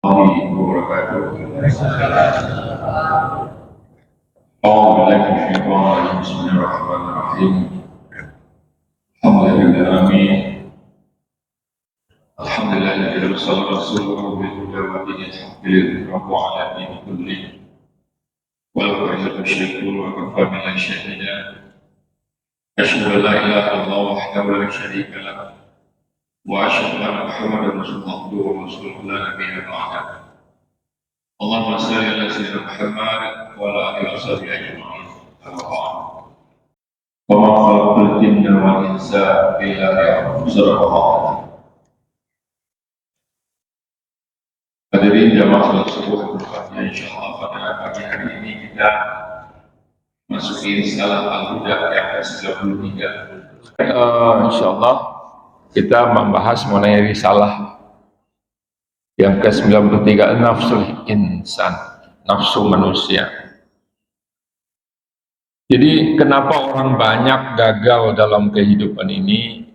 Warahmatullahi wabarakatuh. A'udzubillahi minasyaitonir rajim. Bismillahirrahmanirrahim. Alhamdulillahirabbil alhamdulillahilladzi arsala rasulahu bil huda wa dinil haqqi liyudhhirahu 'ala dini kullih walau karihal musyrikun wa kafaa billahi shahida. Asyhadu an la ilaha illallah wahdahu la syarika lahu wa asyhadu anna Muhammadan rasulullah wa rasuluhu la nabiyya ba'dahu. Allahumma shalli ala sayyidina Muhammad wa ala alihi wa sahbihi ajma'in. Wa ma khalaqtul jinna wal insa illa liya'budun. Hadirin jamaah salat subuh berbahagia, insyaallah pada pagi hari ini kita masuki risalah Al-Huda yang ke-93. Insyaallah kita membahas mengenai risalah yang ke-93, nafsul insan, nafsu manusia. Jadi kenapa orang banyak gagal dalam kehidupan ini?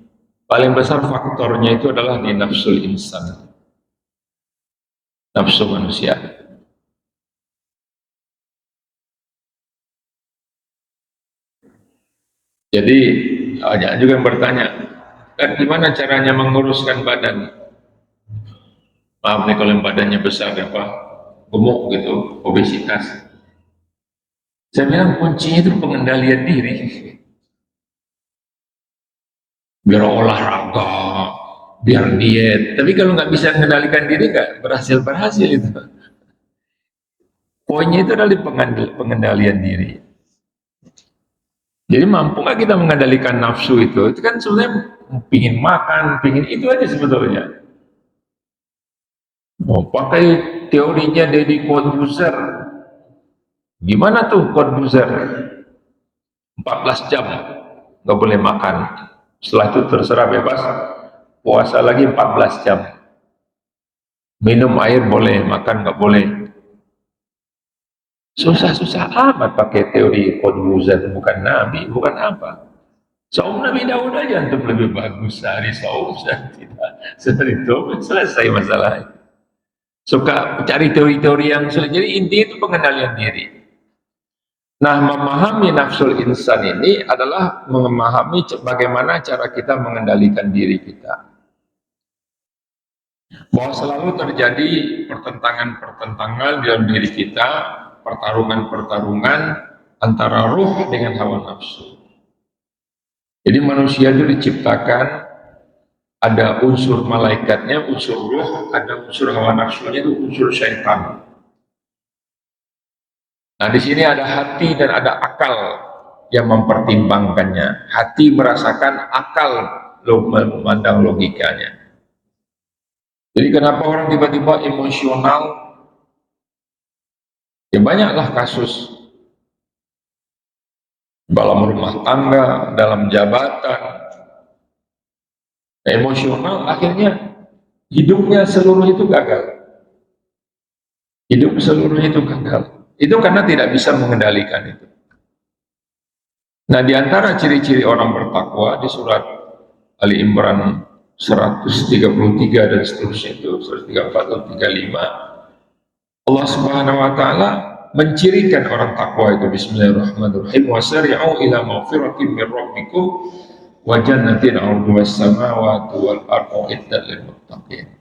Paling besar faktornya itu adalah di nafsul insan, nafsu manusia. Jadi banyak juga yang bertanya, kan gimana caranya menguruskan badan? Maaf nih kalau yang badannya besar apa, gemuk gitu, obesitas. Saya bilang kuncinya itu pengendalian diri. Biar olahraga, biar diet. Tapi kalau nggak bisa mengendalikan diri, nggak berhasil itu. Poinnya itu adalah di pengendalian diri. Jadi mampu nggak kita mengendalikan nafsu itu? Itu kan sebenarnya pingin makan, pingin itu aja sebetulnya. Mau pakai teorinya Deddy Corbuzier. Gimana tuh Corbuzier? 14 jam nggak boleh makan. Setelah itu terserah bebas. Puasa lagi 14 jam. Minum air boleh, makan nggak boleh. Susah-susah amat pakai teori Corbuzier, bukan Nabi, bukan apa. Saum Nabi Daud aja untuk lebih bagus sehari saum, tidak. Seperti itu selesai masalahnya. Suka cari teori-teori yang sulit. Jadi intinya itu pengendalian diri. Nah, memahami nafsul insan ini adalah memahami bagaimana cara kita mengendalikan diri kita. Bahwa selalu terjadi pertentangan-pertentangan dalam diri kita, pertarungan-pertarungan antara ruh dengan hawa nafsu. Jadi manusia itu diciptakan ada unsur malaikatnya, unsur ruh, ada unsur hawa nafsunya, itu unsur syaitan. Nah, di sini ada hati dan ada akal yang mempertimbangkannya. Hati merasakan, akal memandang logikanya. Jadi kenapa orang tiba-tiba emosional? Ya banyaklah kasus dalam rumah tangga, dalam jabatan. Emosional akhirnya hidupnya seluruh itu gagal. Hidup seluruhnya itu gagal. Itu karena tidak bisa mengendalikan itu. Nah, di antara ciri-ciri orang bertakwa di surat Ali Imran 133 dan seterusnya itu 134 dan 35, Allah Subhanahu wa taala mencirikan orang takwa itu. Bismillahirrahmanirrahim. Wasari'u ila maghfiratin min rabbikum wa jannatin 'arduhas samawati wal ardu iddat lil muttaqin.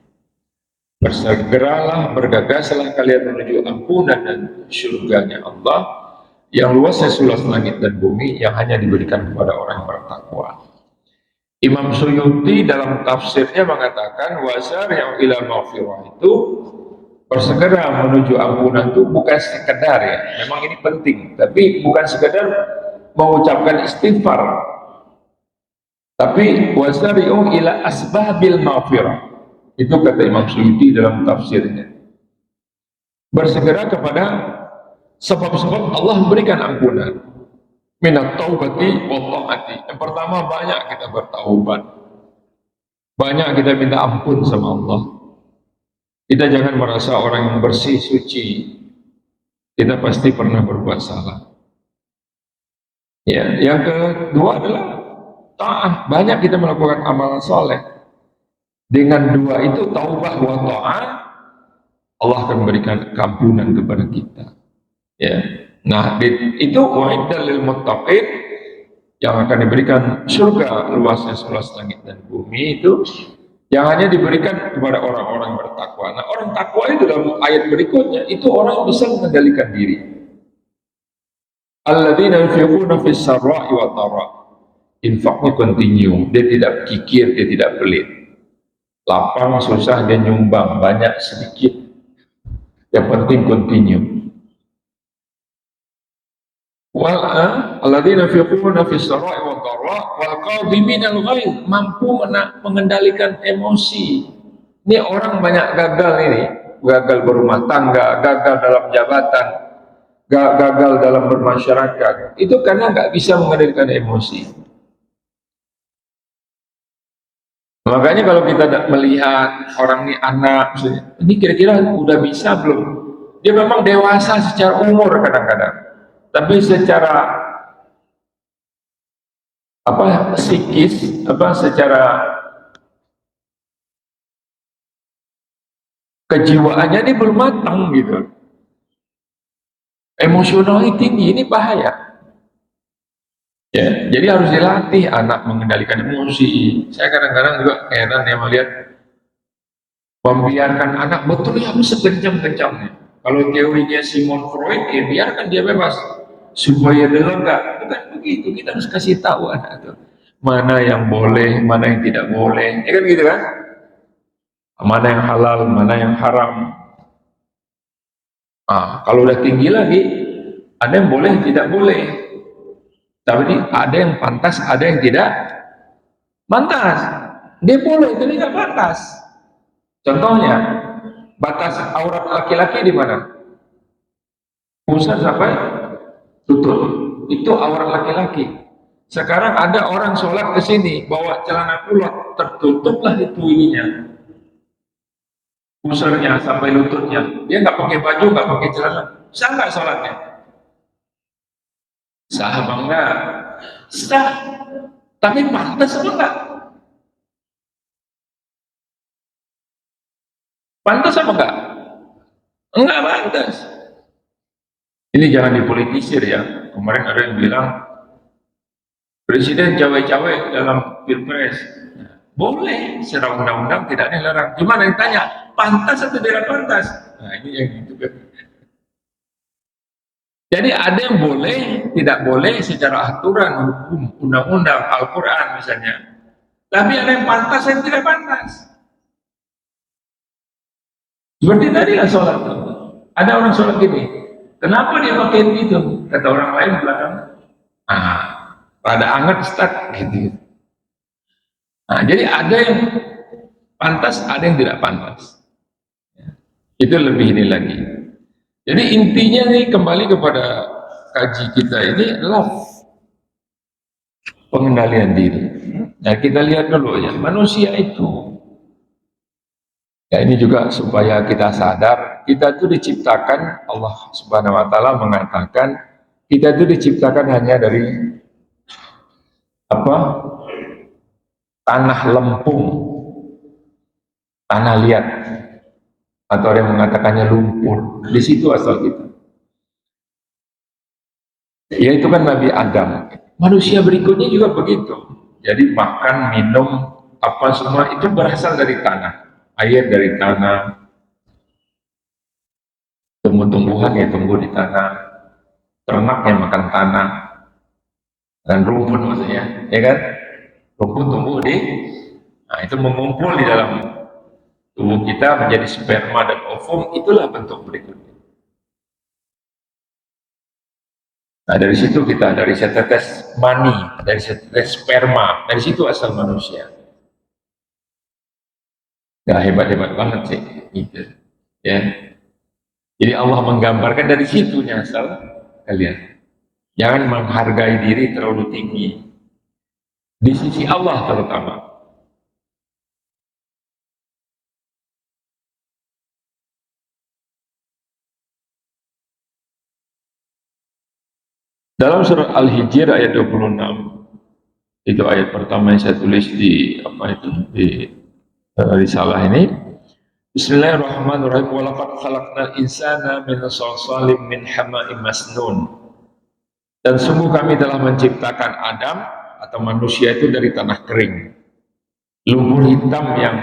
Bersegeralah, bergegaslah kalian menuju ampunan dan surganya Allah yang luasnya seluas langit dan bumi, yang hanya diberikan kepada orang yang bertakwa. Imam Suyuti dalam tafsirnya mengatakan wasari'u ila maghfirah itu bersegera menuju ampunan itu bukan sekedar, ya, memang ini penting, tapi bukan sekedar mengucapkan istighfar, tapi wasari'u ila asbabil maghfirah. Itu kata Imam Suyuti dalam tafsirnya. Bersegera kepada sebab-sebab Allah memberikan ampunan. Minat taubati wa ta'ati. Yang pertama, banyak kita bertaubat. Banyak kita minta ampun sama Allah. Kita jangan merasa orang yang bersih, suci. Kita pasti pernah berbuat salah. Ya, yang kedua adalah taat. Banyak kita melakukan amalan soleh. Dengan dua itu, taubah wa ta'at, Allah akan memberikan keampunan kepada kita. Ya. Nah, itu wa'idal lil muttaqin, yang akan diberikan surga luasnya seluas langit dan bumi itu yang hanya diberikan kepada orang-orang bertakwa. Nah, orang takwa itu dalam ayat berikutnya itu orang yang bisa mengendalikan diri. Alladzina yunfiquna fis sarra'i wa dharra. Infaknya continue, dia tidak kikir, dia tidak pelit. Lapang susah dia nyumbang, banyak sedikit. Yang penting continue. Alladzina yunfiquna fis sarra'i wa dharra wal qadhiminal ghaidh, mampu mengendalikan emosi. Ini orang banyak gagal ini, gagal berumah tangga, gagal dalam jabatan, gagal dalam bermasyarakat. Itu karena nggak bisa mengendalikan emosi. Makanya kalau kita melihat orang ini anak, misalnya, ini kira-kira udah bisa belum? Dia memang dewasa secara umur kadang-kadang, tapi secara psikis, secara kejiwaannya ini belum matang gitu. Emosionalnya tinggi, ini bahaya. Ya, jadi harus dilatih anak mengendalikan emosi. Saya kadang-kadang juga heran ya melihat membiarkan anak betul ya sekencang-kencangnya. Kalau teorinya Sigmund Freud, ya biarkan dia bebas supaya dia enggak. Bukan begitu, kita harus kasih tahu anak itu mana yang boleh, mana yang tidak boleh. Ya kan gitu kan? Mana yang halal, mana yang haram. Kalau udah tinggi lagi, ada yang boleh, tidak boleh. Tapi ada yang pantas, ada yang tidak pantas. Dia boleh, itu tidak pantas. Contohnya, batas aurat laki-laki di mana? Pusat sampai lutut. Itu aurat laki-laki. Sekarang ada orang sholat ke sini bawa celana kulot, tertutuplah itu ininya. Pusarnya sampai lututnya. Dia nggak pakai baju, nggak pakai celana. Sah nggak sholatnya? Sah apa enggak? Sah. Tapi pantas apa enggak? Pantas apa enggak? Enggak pantas. Ini jangan dipolitisir ya. Kemarin ada yang bilang presiden cawe-cawe dalam pilpres. Boleh, secara undang-undang tidak dilarang. Cuma yang tanya, pantas atau tidak pantas? Nah ini yang gitu kan. Jadi ada yang boleh, tidak boleh secara aturan hukum, undang-undang, Al-Quran misalnya. Tapi ada yang pantas, yang tidak pantas. Seperti tadi lah sholat. Ada orang sholat gini, kenapa dia pakai itu? Kata orang lain belakang. Pada anget Ustaz gitu. Jadi ada yang pantas, ada yang tidak pantas. Itu lebih ini lagi. Jadi intinya nih kembali kepada kaji kita ini adalah pengendalian diri. Nah kita lihat dulu ya, manusia itu. Ya ini juga supaya kita sadar, kita itu diciptakan, Allah Subhanahu Wa Taala mengatakan kita itu diciptakan hanya dari tanah lempung, tanah liat, atau ada yang mengatakannya lumpur. Di situ asal kita. Ya itu kan Nabi Adam. Manusia berikutnya juga begitu. Jadi makan, minum, apa semua itu berasal dari tanah. Air dari tanah, tumbuh-tumbuhan ya tumbuh di tanah, ternak yang makan tanah, dan rumput maksudnya, ya kan? Rumput tumbuh itu mengumpul di dalam tubuh kita menjadi sperma dan ovum, itulah bentuk berikutnya. Nah dari situ kita, dari setetes mani, dari setetes sperma, dari situ asal manusia. Ya hebat-hebat banget sih, gitu. Ya. Jadi Allah menggambarkan dari situnya asal kalian. Jangan menghargai diri terlalu tinggi. Di sisi Allah terutama. Dalam surat Al-Hijr ayat 26, itu ayat pertama yang saya tulis di risalah ini. Bismillahirrahmanirrahim. Walaqad khalaqnal insana min shalsalin min hama'im masnun. Dan sungguh kami telah menciptakan Adam atau manusia itu dari tanah kering, lumpur hitam yang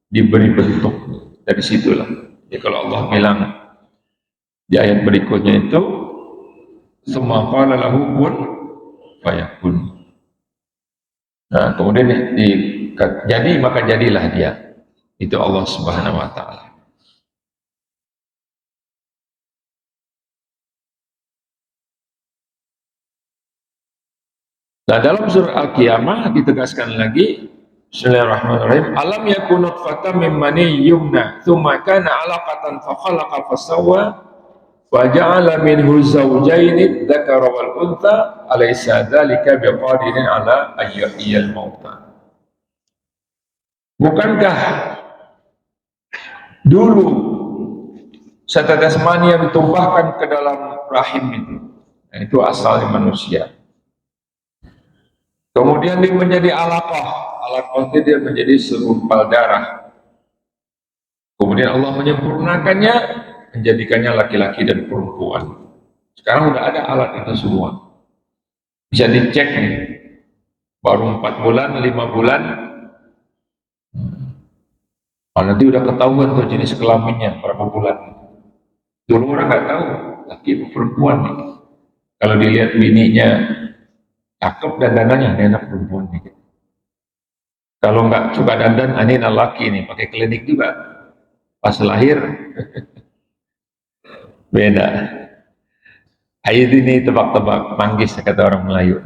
diberi bentuk. Dari situlah. Jadi kalau Allah bilang di ayat berikutnya itu, "Tsumma qala lahu kun fayakun." Nah, kemudian jadi maka jadilah dia. Itu Allah Subhanahu wa taala. Nah, dalam surah Al-Qiyamah ditegaskan lagi, Bismillahirrahmanirrahim, alam yakun nutfatan min mani yumna tsumma kana 'alaqatan fa khalaqa fa sawwa wa ja'ala minhu zawjayn dzakara wal untha alaysa dzalika biqadirin 'ala ayyihil mauta. Bukankah dulu setetes mani yang ditumpahkan ke dalam rahim itu, nah, itu asalnya manusia. Kemudian dia menjadi alaqah. Alaqah itu dia menjadi segumpal darah. Kemudian Allah menyempurnakannya, menjadikannya laki-laki dan perempuan. Sekarang udah ada alat itu semua. Bisa dicek nih. Baru 4 bulan, 5 bulan. Oh, nanti udah ketahuan tuh jenis kelaminnya berapa bulan. Dulu orang nggak tahu laki atau perempuan nih. Kalau dilihat bininya cakep dan dandannya, ini anak perempuan nih. Kalau nggak suka dandan, ini anak laki nih, pakai klinik juga. Pas lahir, beda. Ayat ini tebak-tebak, manggis kata orang Melayu.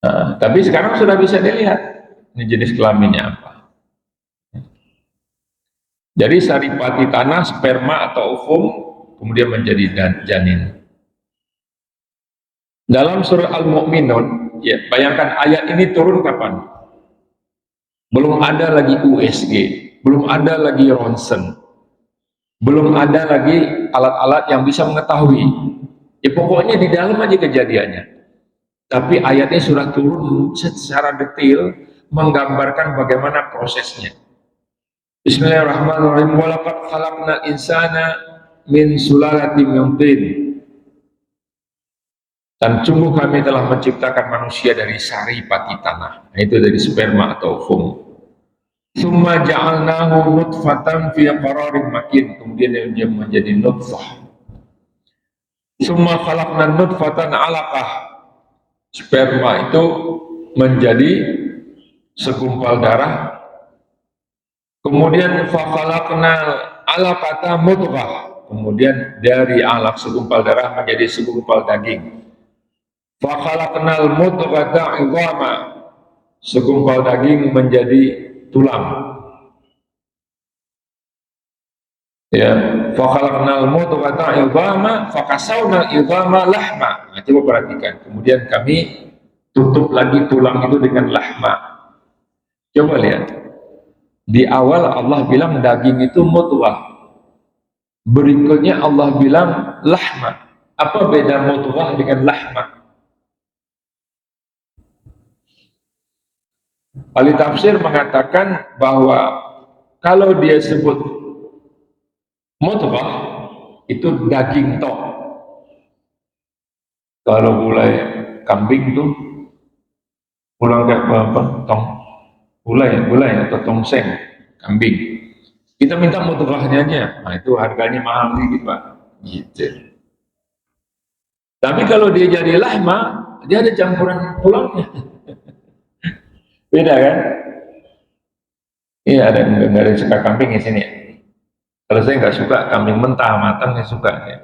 Nah, tapi sekarang sudah bisa dilihat ini jenis kelaminnya apa. Jadi saripati tanah, sperma atau ovum, kemudian menjadi janin. Dalam surah Al-Mu'minun, ya, bayangkan ayat ini turun kapan? Belum ada lagi USG, belum ada lagi ronsen, belum ada lagi alat-alat yang bisa mengetahui. Ya pokoknya di dalam aja kejadiannya. Tapi ayatnya sudah turun secara detail menggambarkan bagaimana prosesnya. Bismillahirrahmanirrahim. Walaqad khalaqnal insana min sulalatin min tin. Dan sungguh kami telah menciptakan manusia dari saripati tanah. Nah, itu dari sperma atau ovum. Tsumma ja'alnahu nutfatan fi qararin makin. Kemudian dia menjadi nutfah. Tsumma khalaqna nutfatan 'alaqah. Sperma itu menjadi segumpal darah. Kemudian fa khalaqnal 'alaqata mudghah. Kemudian dari alaq segumpal darah menjadi segumpal daging. Fa khalaqnal mudghata 'idhama. Segumpal daging menjadi tulang. Ya, fa khalaqnal mudghata 'idhama fa kasawna 'idhama lahma. Nah, coba perhatikan. Kemudian kami tutup lagi tulang itu dengan lahma. Coba lihat. Di awal Allah bilang daging itu mudghah. Berikutnya Allah bilang lahma. Apa beda mudghah dengan lahma? Ahli tafsir mengatakan bahwa kalau dia sebut mudghah itu daging tok. Kalau gulai kambing tuh pulang kayak apa? Gulai atau tongseng kambing. Kita minta mudghahnya aja. Nah, itu harganya mahal gitu, Pak. Gitu. Tapi kalau dia jadi lahma, dia ada campuran tulangnya. Beda kan? Iya, nggak ada yang suka kambing di sini. Kalau saya nggak suka kambing mentah, matang saya suka. Ya.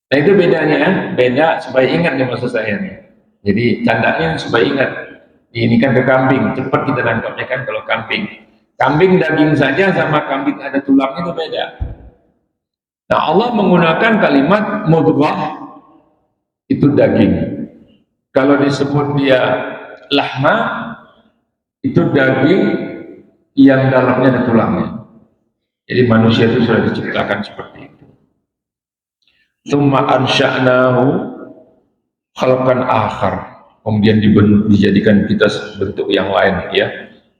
Nah itu bedanya, beda supaya ingat nih maksud saya nih. Jadi candanya supaya ingat. Ini kan ke kambing, cepat kita nangkapnya kan kalau kambing. Kambing daging saja sama kambing ada tulang itu beda. Nah Allah menggunakan kalimat mudghah itu daging. Kalau disebut dia lahma itu daging yang dalamnya ada tulangnya. Jadi manusia itu sudah diciptakan seperti itu. Tsumma ansha'nahu khalqan akhar. Kemudian dijadikan kita bentuk yang lain ya.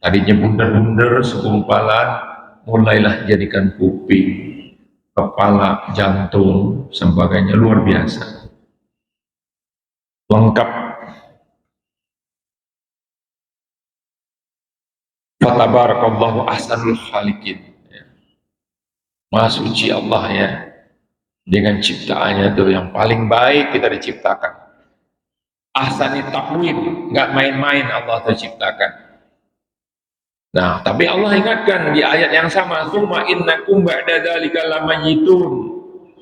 Tadinya bundar-bundar segumpalan, mulailah jadikan kuping, kepala, jantung, sebagainya, luar biasa. Lengkap. Fatabarakallahu ahsanul khaliqin. Maha suci Allah ya. Dengan ciptaannya itu yang paling baik kita diciptakan. Ahsani takwim, nggak main-main Allah terciptakan. Nah, tapi Allah ingatkan di ayat yang sama, "Tsumma innakum ba'da dzalika lamayitun."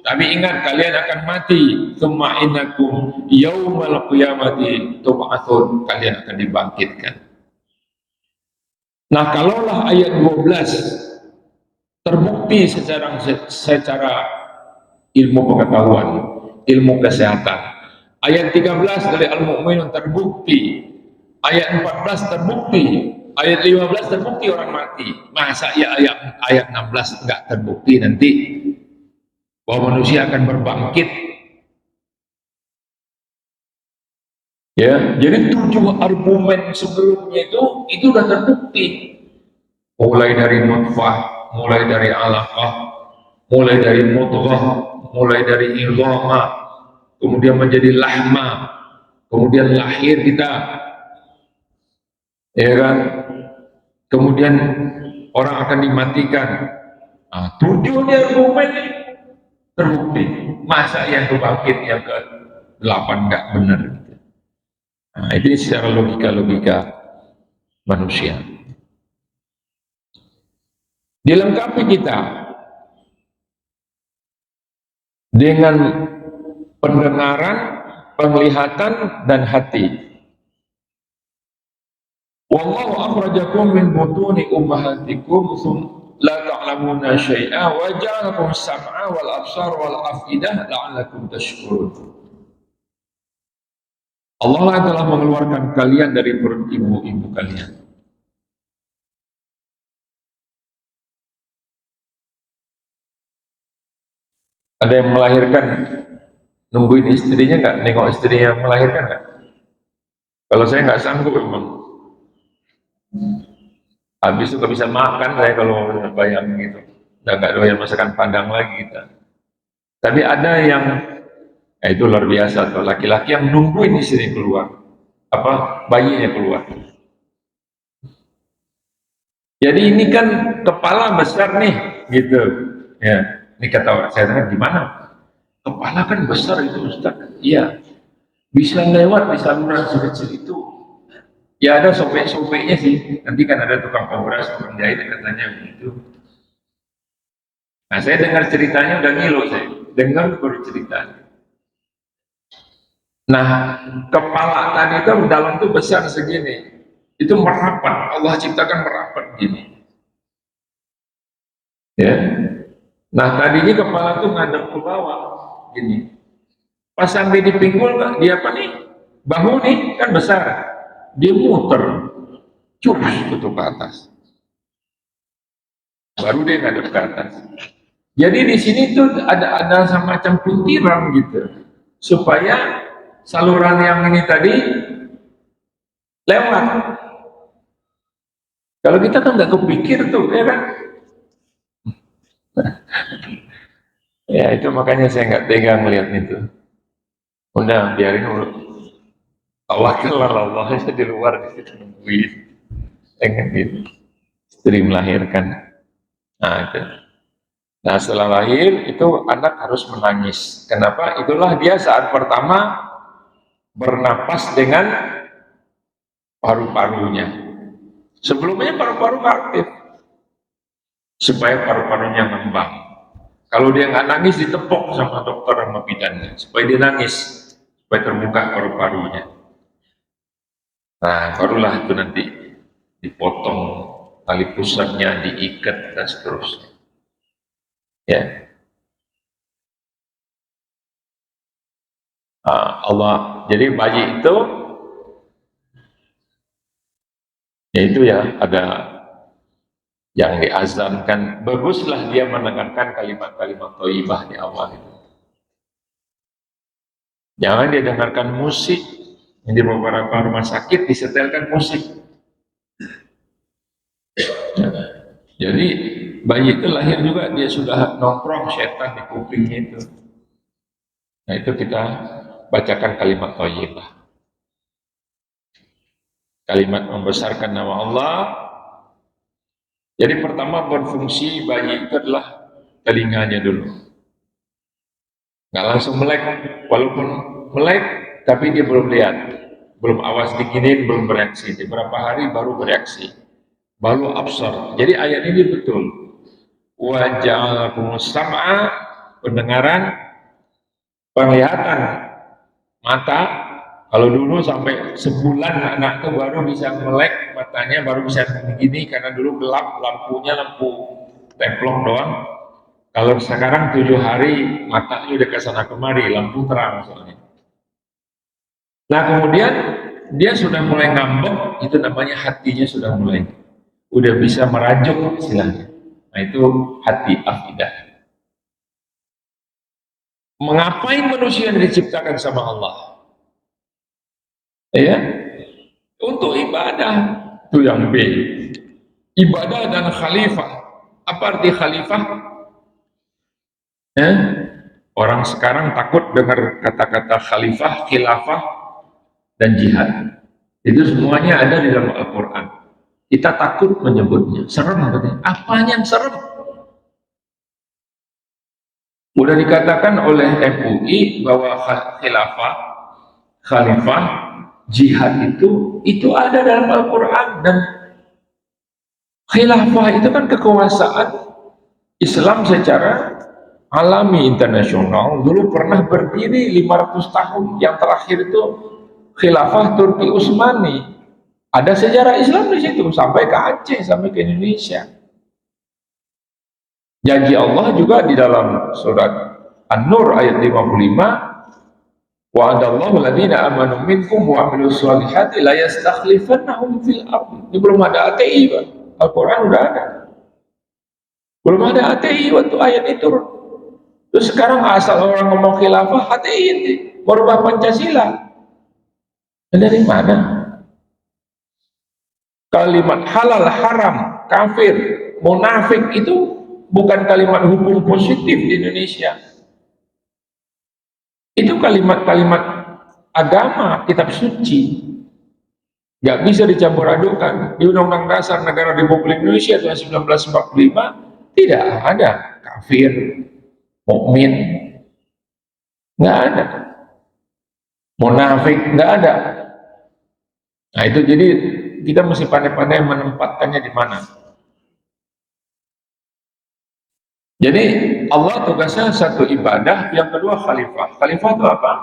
Tapi ingat kalian akan mati. "Tsumma innakum yaumal qiyamati tub'atsun." Kalian akan dibangkitkan. Nah, kalaulah ayat 12 terbukti secara ilmu pengetahuan, ilmu kesehatan. Ayat 13 dari Al-Mu'minun terbukti. Ayat 14 terbukti. Ayat 15 terbukti orang mati. Masa ya ayat 16 enggak terbukti nanti bahwa manusia akan berbangkit. Ya, jadi 7 argumen sebelumnya itu sudah terbukti. Mulai dari nutfah, mulai dari alaqah, mulai dari mudghah, mulai dari idhamah, kemudian menjadi lahma, kemudian lahir kita, ya kan? Kemudian orang akan dimatikan. Nah, 7 argumen terbukti. Masa yang kebangkit yang ke-8 nggak benar? Nah, itu secara logika manusia. Dilengkapi kita dengan pendengaran, penglihatan, dan hati. Wallahu akhrajakum min butuni ummahatikum la ta'lamuna syai'a wa ja'alakum sam'a wal absar wal afidah la'allakum tashkurun. Allah lah telah mengeluarkan kalian dari perut ibu-ibu kalian. Ada yang melahirkan, nungguin istrinya nggak? Nengok istrinya melahirkan nggak? Kalau saya nggak sanggup memang. Habis itu nggak bisa makan saya kalau bayang gitu. Udah nggak doyan masakan Padang lagi kita. Tapi ada yang, itu luar biasa tuh, laki-laki yang nungguin istri keluar, bayinya keluar. Jadi ini kan kepala besar nih, gitu. Ya, ini kata saya tanya gimana? Kepala kan besar itu Ustaz. Iya, bisa lewat di saluran sekecil itu. Ya ada sobek-sobeknya sih. Nanti kan ada tukang obras, tukang jahit katanya begitu. Nah saya dengar ceritanya udah ngilu saya. Dengar baru ceritanya. Nah kepala tadi itu dalam tuh besar segini. Itu merapat. Allah ciptakan merapat gini. Ya. Nah tadinya kepala tuh ngadep ke bawah gini. Pas sampai di pinggul dia apa nih? Bahu nih kan besar. Dia muter. Cus tutup ke atas. Baru dia ngadep ke atas. Jadi di sini tuh ada semacam puntiran gitu, supaya saluran yang ini tadi lewat. Kalau kita kan nggak kepikir tuh, ya kan? Ya itu makanya saya nggak tega melihat itu. Udah biarin dulu. Tawakallah Allah aja di luar di situ nungguin, pengen gitu. Istri melahirkan. Nah itu. Nah setelah lahir itu anak harus menangis. Kenapa? Itulah dia saat pertama bernapas dengan paru-parunya. Sebelumnya paru-paru aktif supaya paru-parunya ngembang. Kalau dia nggak nangis ditepok sama dokter sama bidannya supaya dia nangis, supaya terbuka paru-parunya. Nah barulah itu nanti dipotong tali pusatnya, diikat dan seterusnya. Ya. Allah, jadi bayi itu yaitu ya ada yang diazankan, baguslah dia mendengarkan kalimat-kalimat thayyibah di awal itu. Jangan dia dengarkan musik. Di beberapa rumah sakit disetelkan musik. Jadi bayi itu lahir juga dia sudah nongkrong setan di kupingnya itu. Nah itu kita bacakan kalimat thayyibah. Kalimat membesarkan nama Allah. Jadi pertama berfungsi bayi itu adalah telinganya dulu. Nggak langsung melek, walaupun melek tapi dia belum lihat. Belum awas diginin, belum bereaksi. Di beberapa hari baru bereaksi. Baru absar. Jadi ayat ini betul. Wa ja'alakumus sam'a, pendengaran, penglihatan, mata. Kalau dulu sampai sebulan anak itu baru bisa melek matanya, baru bisa begini karena dulu gelap, lampunya lampu templok doang. Kalau sekarang 7 hari matanya udah ke sana kemari, lampu terang soalnya. Nah kemudian dia sudah mulai ngambek, itu namanya hatinya sudah mulai, udah bisa merajuk istilahnya. Nah itu hati afidah. Mengapain manusia diciptakan sama Allah? Ya, untuk ibadah. Itu yang B. Ibadah dan khalifah. Apa arti khalifah? Ya? Orang sekarang takut dengar kata-kata khalifah, khilafah, dan jihad. Itu semuanya ada di dalam Al-Quran. Kita takut menyebutnya. Serem katanya. Apanya yang serem? Udah dikatakan oleh MUI bahwa khilafah, khalifah, jihad itu ada dalam Al-Quran. Dan khilafah itu kan kekuasaan Islam secara alami internasional. Dulu pernah berdiri 500 tahun. Yang terakhir itu khilafah Turki Utsmani. Ada sejarah Islam di situ sampai ke Aceh, sampai ke Indonesia. Janji Allah juga di dalam surat An-Nur ayat 55, wa'adallahu alladziina aamanu minkum wa 'amilus shalihati la yastakhlifannahum fil ardh. Ini belum ada ATI, Pak. Al-Qur'an udah ada. Belum ada ATI waktu ayat itu. Terus sekarang asal orang ngomong khilafah, ATI ini merubah Pancasila. Dari mana? Kalimat halal, haram, kafir, munafik itu bukan kalimat hukum positif di Indonesia. Itu kalimat-kalimat agama, kitab suci. Gak bisa dicampur adukan. Di Undang-Undang Dasar Negara Republik Indonesia tahun 1945 tidak ada kafir, mukmin, nggak ada. Munafik nggak ada. Nah itu jadi kita mesti pandai-pandai menempatkannya di mana. Jadi Allah tugasnya satu ibadah, yang kedua khalifah. Khalifah itu apa?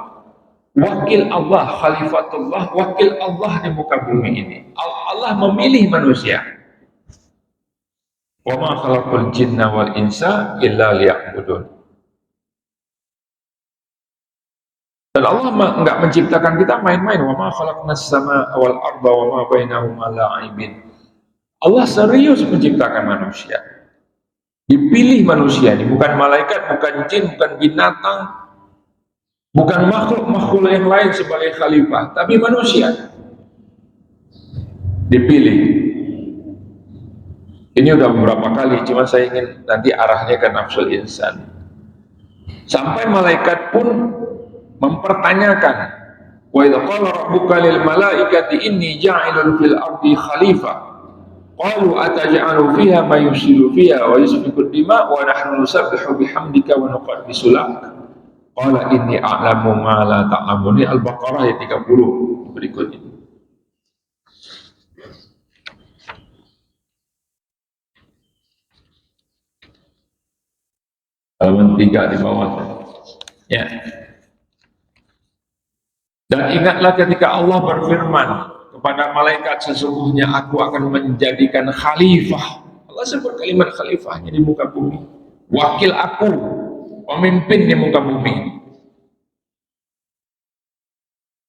Wakil Allah, khalifatullah, wakil Allah di muka bumi ini. Allah memilih manusia. Wa ma khalaqul jinna wal insa illa liya'budun. Dan Allah enggak menciptakan kita main-main. Wa ma khalaqnas samaa wal arda wa ma bainahuma la'ibin. Allah serius menciptakan manusia. Dipilih manusia ini, bukan malaikat, bukan jin, bukan binatang, bukan makhluk-makhluk yang lain sebagai khalifah, tapi manusia dipilih. Ini udah beberapa kali, cuma saya ingin nanti arahnya ke nafsul insan. Sampai malaikat pun mempertanyakan, wa idza qala rabbuka lil malaikati inni ja'ilun fil ardi khalifah. Qalu ataj'alu fiha ma yufsidu fiha wa yasfiku ad-dima wa nahnu nusabbihu bihamdika wa nuqaddisu lak. Qala inni a'lamu ma la ta'lamun. Al-Baqarah ayat 30 berikutnya. Halaman 3 di bawah. Ya. Dan ingatlah ketika Allah berfirman kepada malaikat, sesungguhnya aku akan menjadikan khalifah. Allah sebut kalimat khalifahnya di muka bumi. Wakil aku, pemimpin di muka bumi.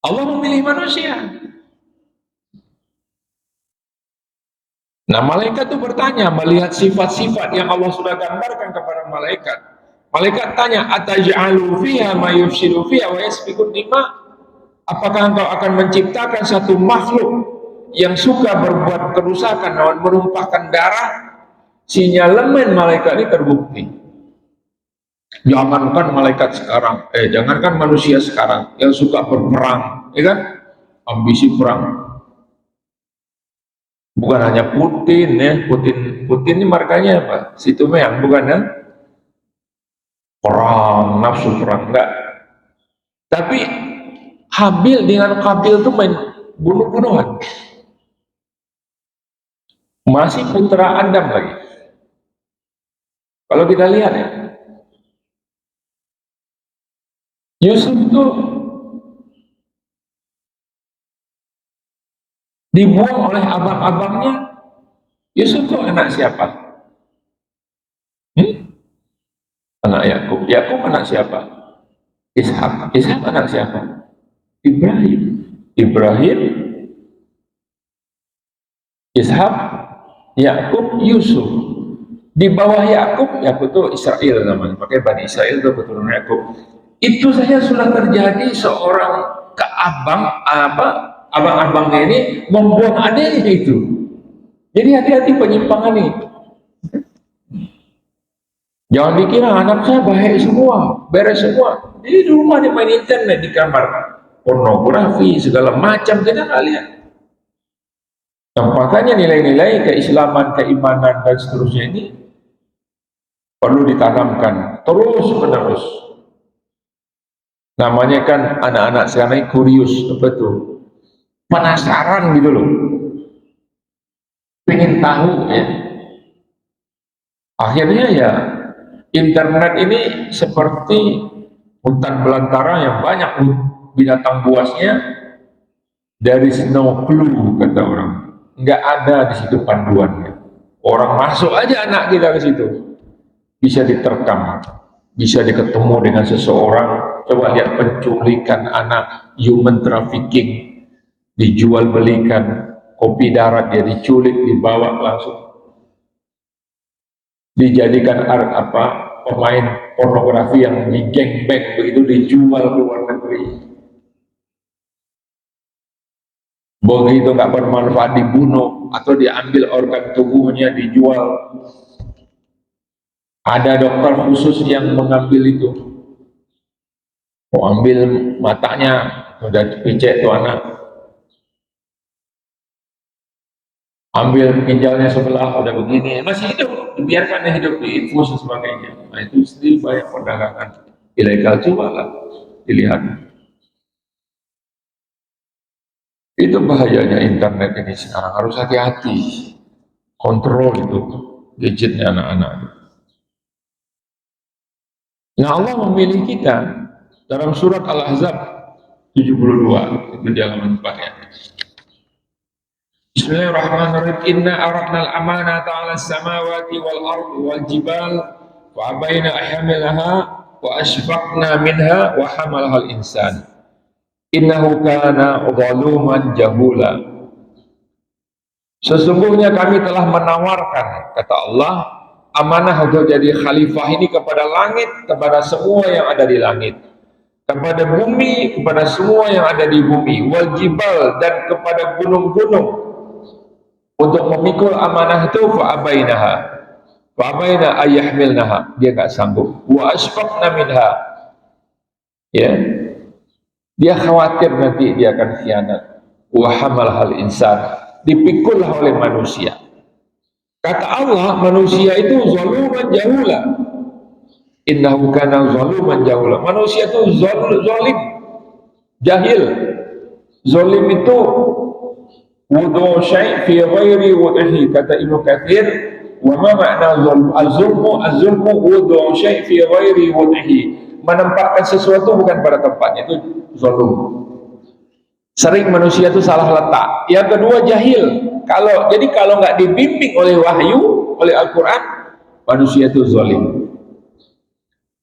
Allah memilih manusia. Nah malaikat itu bertanya, melihat sifat-sifat yang Allah sudah gambarkan kepada malaikat. Malaikat tanya, ataj'alu fiha ma yufsidu fiha wa yasfiku dima. Apakah engkau akan menciptakan satu makhluk yang suka berbuat kerusakan dan menumpahkan darah, Sinyalemen malaikat ini terbukti. Jangankan malaikat sekarang, jangankan manusia sekarang yang suka berperang, ya kan? Ambisi perang. Bukan hanya Putin ya, Putin ini markanya apa? Situ Meang, bukan ya? Perang, nafsu perang, enggak. Tapi Habil dengan Kabil itu main bunuh-bunuhan. Masih putra Adam lagi. Kalau kita lihat ya, Yusuf itu dibuang oleh abang-abangnya. Yusuf itu anak siapa? Hmm? Anak Yakub. Yakub anak siapa? Ishak. Ishak anak siapa? Ibrahim. Ibrahim, Ishak, Yakub, Yusuf. Di bawah Yakub, Yakub itu Israel namanya. Pakai Bani Israel itu keturunan Yakub. Itu saja sudah terjadi seorang abang-abangnya ini membuang adiknya itu. Jadi hati-hati penyimpangan ini. Jangan dikira anak saya baik semua, beres semua. Di rumah dia main internet di kamar, pornografi segala macam kita nggak lihat. Dan makanya nilai-nilai keislaman, keimanan dan seterusnya ini perlu ditanamkan terus menerus. Namanya kan anak-anak sekarang ini kurius, betul, penasaran gitu loh, pengen tahu ya. Akhirnya ya internet ini seperti hutan belantara yang banyak binatang buasnya, dari no clue kata orang, nggak ada di situ panduannya. Orang masuk aja anak kita ke situ, bisa diterkam, bisa diketemu dengan seseorang. Coba lihat penculikan anak, human trafficking, dijual belikan, kopi darat dia diculik, dibawa langsung, dijadikan pemain pornografi yang di gangbang begitu, dijual ke luar negeri. Begitu nggak bermanfaat dibunuh atau diambil organ tubuhnya dijual. Ada dokter khusus yang mengambil itu, mau ambil matanya, udah picek tuh anak, ambil ginjalnya sebelah, udah begini, masih hidup, dibiarkan hidup, diinfus dan sebagainya. Nah itu sendiri banyak perdagangan ilegal, coba lah dilihat. Itu bahayanya internet ini sekarang, harus hati-hati, kontrol itu gadgetnya anak-anak. Nah Allah memilih kita dalam surat Al-Ahzab 72, itu di halaman 4 ya. Bismillahirrahmanirrahim. Inna aradnal amanata 'alas samawati wal ardi wal jibal wa abaina ahmilaha wa asfaqna minha wa hamalahal insan. Innahu kana zaluman jahula. Sesungguhnya kami telah menawarkan, kata Allah, amanah untuk jadi khalifah ini kepada langit, kepada semua yang ada di langit, kepada bumi, kepada semua yang ada di bumi, wal jibal, dan kepada gunung-gunung, untuk memikul amanah itu. Fa'abaina ayyahmilnaha, dia nggak sanggup. Wa asfaqna minha, ya, dia khawatir nanti dia akan khianat. Wa hamalhal insan, dipikullah oleh manusia. Kata Allah, manusia itu zaluman jahula. Innahu kana zaluman jahula. Manusia itu zalim, jahil. Zalim itu wudu syai' fi ghairi wudhihi, kata Ibnu Katsir, wa ma makna zulm? Az-zulmu wudu syai' fi ghairi wudhihi, menempatkan sesuatu bukan pada tempatnya, itu zalim. Sering manusia itu salah letak. Yang kedua, jahil. Kalau nggak dibimbing oleh wahyu, oleh Al-Quran, manusia itu zalim,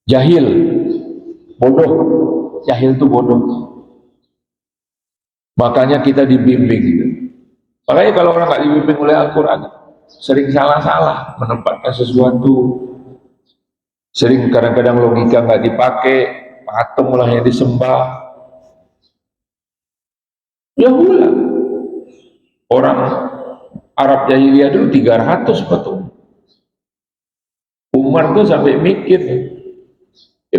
jahil, bodoh. Jahil itu bodoh. Makanya kita dibimbing gitu. Makanya kalau orang nggak dibimbing oleh Al-Quran, sering salah-salah menempatkan sesuatu. Sering kadang-kadang logika nggak dipakai, patung lah yang disembah. Yahulah. Orang Arab jahiliyah dulu 300 patung. Umar tuh sampai mikir,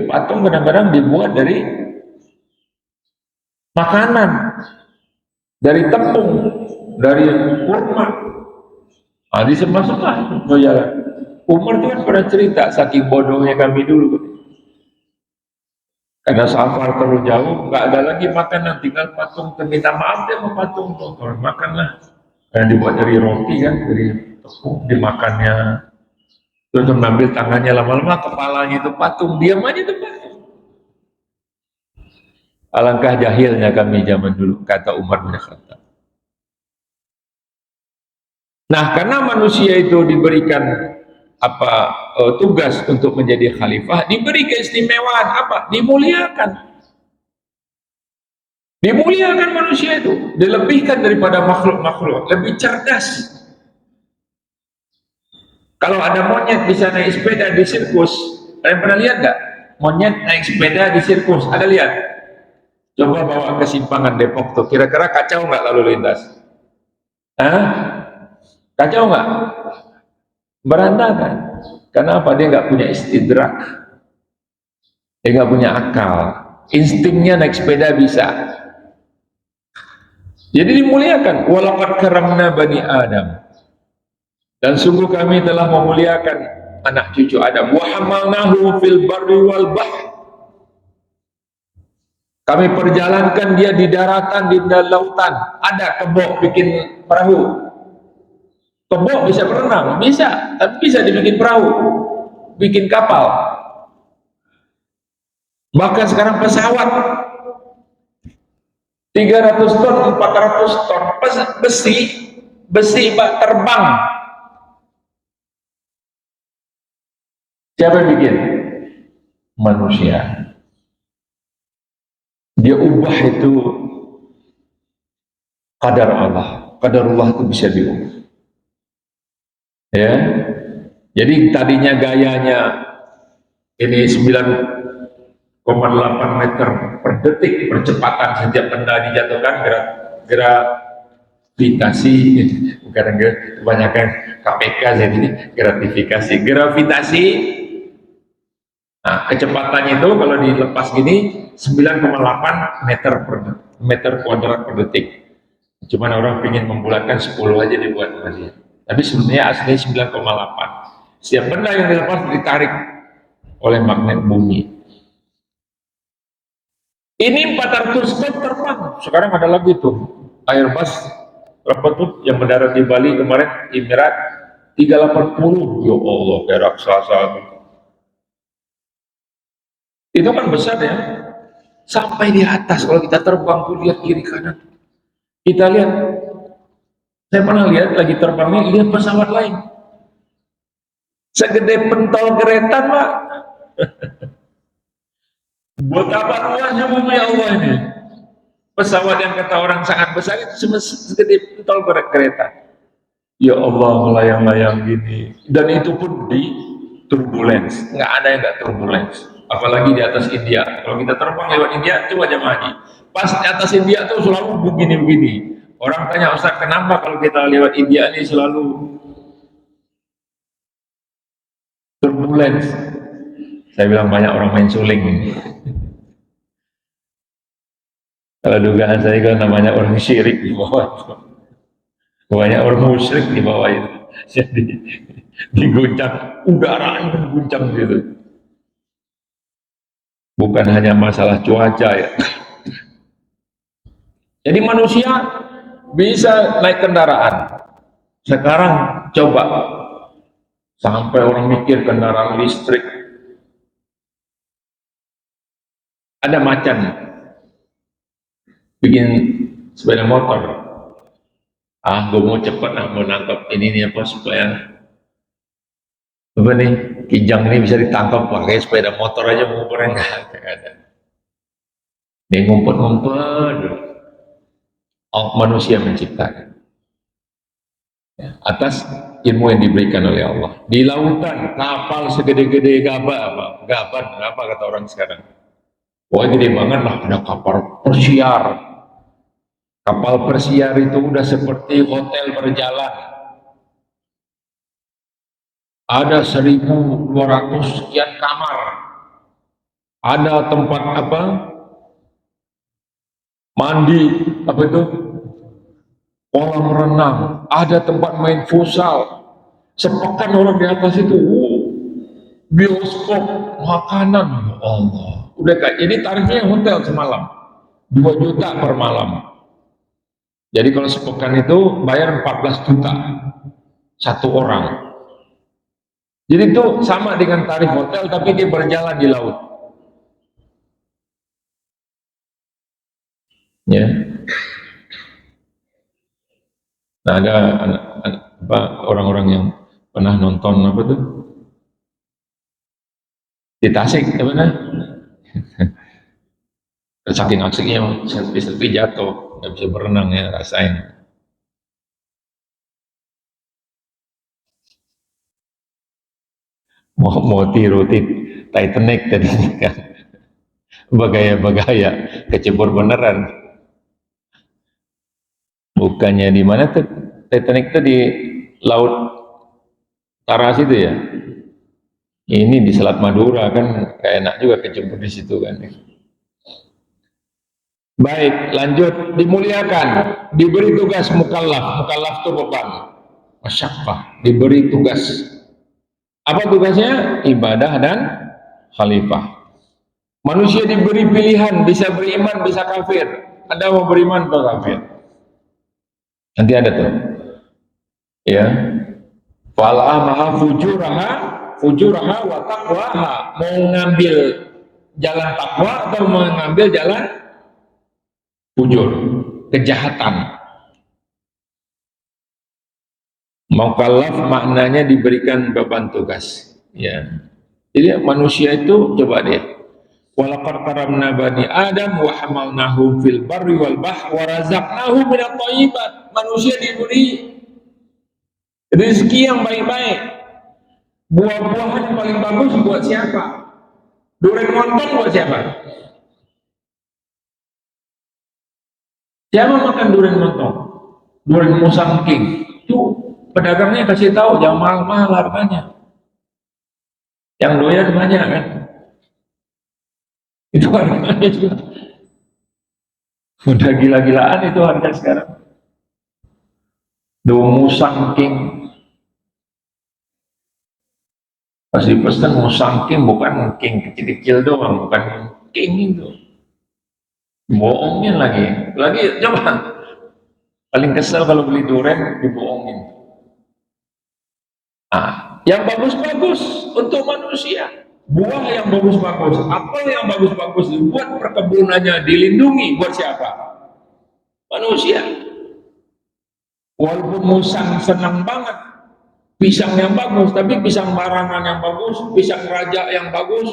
patung kadang-kadang dibuat dari makanan, dari tepung, dari kurma. Nah, disemasuklah ke jalan. Umar tuh kan pernah cerita, saking bodohnya kami dulu. Karena safar terlalu jauh, nggak ada lagi makanan, tinggal patung. Minta maaf dia mau patung, kalau makanlah. Karena dibuat dari roti kan, dari tepung, dimakannya. Terus mengambil tangannya, lama-lama kepalanya itu patung, diam aja itu patung. Alangkah jahilnya kami zaman dulu, kata Umar bin Khattab. Nah, karena manusia itu diberikan tugas untuk menjadi khalifah, diberi keistimewaan apa? Dimuliakan. Dimuliakan manusia itu, dilebihkan daripada makhluk-makhluk, lebih cerdas. Kalau ada monyet bisa naik sepeda di sirkus, kalian pernah lihat nggak? Monyet naik sepeda di sirkus, ada lihat? Coba bawa ke simpangan Depok tuh, kira-kira kacau nggak lalu lintas? Hah? Kacau nggak? Berantakan. Kenapa? Dia nggak punya istidrak, dia nggak punya akal, instingnya naik sepeda bisa. Jadi dimuliakan. Walaqad karamna bani Adam. Dan sungguh kami telah memuliakan anak cucu Adam. Wa hamalnahu fil barri wal bahr. Kami perjalankan dia di daratan, di lautan. Ada kebo bikin perahu. Kebo bisa berenang, bisa, tapi bisa dibikin perahu, bikin kapal. Bahkan sekarang pesawat 300 ton, 400 ton besi terbang. Siapa yang bikin? Manusia. Dia ubah itu qadar Allah. Qadarullah itu bisa diubah. Ya. Jadi tadinya gayanya ini 9,8 meter per detik percepatan setiap benda dijatuhkan, gravitasi, bukan kebanyakan KPK jadi gratifikasi, gravitasi. Nah, kecepatannya itu kalau dilepas gini 9,8 meter kuadrat per detik. Cuman orang ingin membulatkan 10 aja dibuat sama dia. Tapi sebenarnya asli 9,8. Setiap benda yang dilepas ditarik oleh magnet bumi. Ini 400 ton terbang. Sekarang ada lagi tuh Airbus berapa tuh yang mendarat di Bali kemarin, Emirat 380. Ya Allah, kayak raksasa. Itu kan besar ya. Sampai di atas kalau kita terbang tuh lihat kiri kanan. Kita lihat, saya pernah lihat lagi terbang nih, lihat pesawat lain. Segede pentol kereta, Pak. Buat apa luasnya bumi Allah ini? Pesawat yang kata orang sangat besar itu segede pentol kereta. Ya Allah, melayang-layang gini. Dan itu pun di turbulence. Nggak ada yang nggak turbulence. Apalagi di atas India. Kalau kita terbang lewat India, coba aja maju. Pas di atas India tuh selalu begini-begini. Orang tanya, Ustaz, kenapa kalau kita lewat India ini selalu turbulence? Saya bilang banyak orang main suling ini. Kalau dugaan saya kan namanya orang syirik di bawah itu. Banyak orang musyrik di bawah itu. Jadi diguncang, udara mengguncang gitu. Bukan hanya masalah cuaca ya. Jadi manusia bisa naik kendaraan. Sekarang coba sampai orang mikir kendaraan listrik. Ada macan bikin sepeda motor. Gue mau cepet mau nangkep ini nih apa supaya apa nih kijang ini bisa ditangkap pakai sepeda motor aja, ngumpulnya nggak ada. Dia ngumpet-ngumpet. Manusia menciptakan ya, atas ilmu yang diberikan oleh Allah. Di lautan kapal segede-gede gaban apa kata orang sekarang, wah gede banget lah, ada kapal persiar. Kapal persiar itu udah seperti hotel berjalan. ada 1.200 sekian kamar, ada tempat apa, mandi, apa itu, kolam renang, ada tempat main futsal, sepekan orang di atas itu, bioskop, makanan, ya Allah. Udah kayak ini tarifnya hotel semalam 2 juta per malam. Jadi kalau sepekan itu bayar 14 juta satu orang. Jadi itu sama dengan tarif hotel tapi dia berjalan di laut. Ya. Nah, ada orang-orang yang pernah nonton apa tuh di Tasik, apa nah? Saking asiknya selfie jatuh, nggak bisa berenang ya rasain. Mau tiru Titanic tadi kan, bagaya-bagaya kecebur beneran. Bukannya di mana tuh Titanic tuh di laut Taras itu ya. Ini di Selat Madura kan kayak enak juga kecebur di situ kan. Baik, lanjut, dimuliakan, diberi tugas mukallaf, mukallaf itu beban, masyakkah, diberi tugas. Apa tugasnya? Ibadah dan khalifah. Manusia diberi pilihan, bisa beriman, bisa kafir. Ada mau beriman atau kafir? Nanti ada tuh. Ya. Fal'amaha fujuraha, fujuraha wa taqwaha. Mau ngambil jalan takwa atau mengambil jalan fujur, kejahatan. Mukallaf maknanya diberikan beban tugas. Ya. Jadi manusia itu coba deh. Walaqad karamna bani Adam wa hamalnahum fil barri wal bahr wa razaqnahum minat thayyibat. Manusia diberi rezeki yang baik-baik. Buah-buahan yang paling bagus buat siapa? Durian montong buat siapa? Siapa makan durian montong? Durian musang king. Itu pedagangnya kasih tahu jangan mahal-mahal harganya. Yang doyan banyak kan? Itu harganya juga. Udah gila-gilaan itu harga sekarang. Musang king. Pasti pesan musang king, bukan king kecil-kecil doang, bukan king itu. Bohongin lagi coba. Paling kesel kalau beli durian dibohongin. Ah, yang bagus-bagus untuk manusia, buah yang bagus-bagus, apel yang bagus-bagus, buat perkebunannya dilindungi, buat siapa? Manusia. Walaupun musang senang banget pisang yang bagus, tapi pisang barangan yang bagus, pisang raja yang bagus,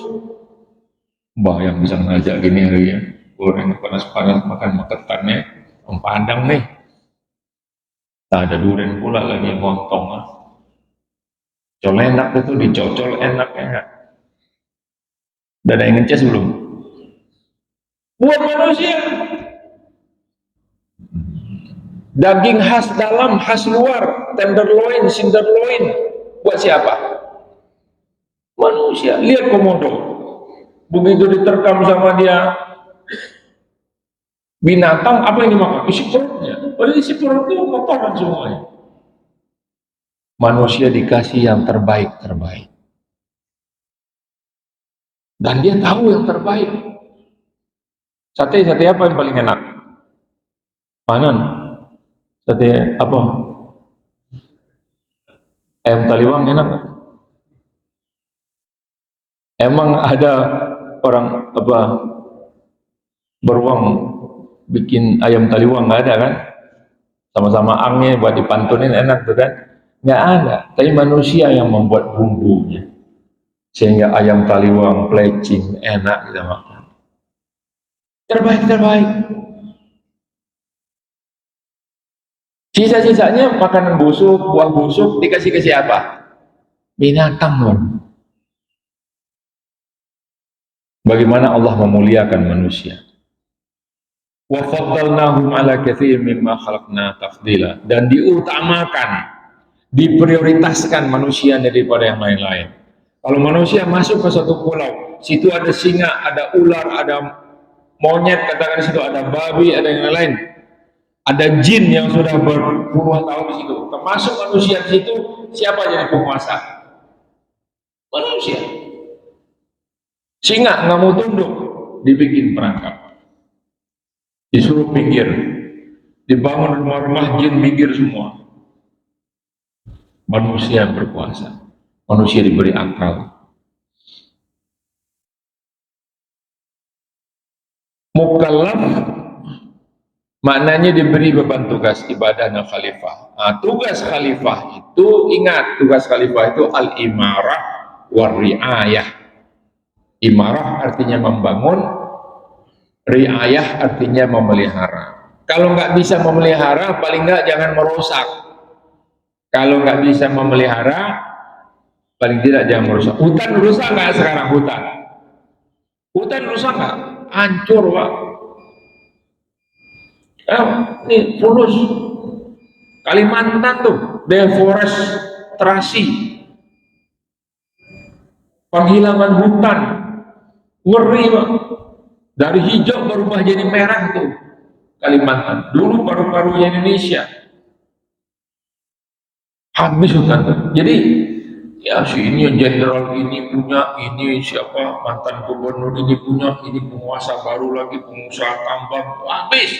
mbah yang pisang raja gini hari ya, goreng panas-panas makan maketannya, mempadang nih. Tak ada durian pula lagi montong. Col enak itu dicocol enak ya. Dan ada yang ngeces belum? Buat manusia. Daging khas dalam, khas luar, tenderloin, cinderloin. Buat siapa? Manusia. Lihat komodo. Begitu diterkam sama dia binatang, apa yang dimakan? Isi perutnya. Padahal isi perut itu kotoran semuanya. Manusia dikasih yang terbaik-terbaik. Dan dia tahu yang terbaik. Sate apa yang paling enak? Panen. Sate apa? Ayam taliwang enak. Emang ada orang apa beruang bikin ayam taliwang? Nggak ada kan? Sama-sama angnya buat dipantunin enak tuh kan? Nggak ada. Tapi manusia yang membuat bumbunya sehingga ayam taliwang plecing enak kita makan. Terbaik. Sisa-sisanya makanan busuk, buah busuk dikasih ke siapa? Binatang loh. Bagaimana Allah memuliakan manusia? Wa faddalnahum ala katsirin mimma khalaqna tafdila, dan diutamakan diprioritaskan manusia daripada yang lain-lain. Kalau manusia masuk ke satu pulau, situ ada singa, ada ular, ada monyet, katakan di situ ada babi, ada yang lain-lain, ada jin yang sudah berpuluhan tahun di situ, termasuk manusia di situ, siapa jadi penguasa? Manusia. Singa nggak mau tunduk, dibikin perangkap, disuruh minggir, dibangun rumah-rumah jin minggir semua. Manusia yang berkuasa, manusia diberi akal. Mukallaf maknanya diberi beban tugas ibadah dan khalifah. Nah, tugas khalifah itu, ingat, tugas khalifah itu al-imarah war riayah. Imarah artinya membangun, riayah artinya memelihara. Kalau nggak bisa memelihara, paling nggak jangan merusak. Kalau nggak bisa memelihara, paling tidak jangan merusak. Hutan rusak nggak sekarang hutan? Hutan rusak nggak? Hancur, Pak. Ini fulus. Kalimantan tuh, deforestasi, penghilangan hutan, ngeri, Pak. Dari hijau berubah jadi merah tuh Kalimantan. Dulu paru-parunya Indonesia. Habis hutan. Jadi ya si ini jenderal ini punya, ini siapa mantan gubernur ini punya, ini penguasa baru lagi, pengusaha tambang, habis.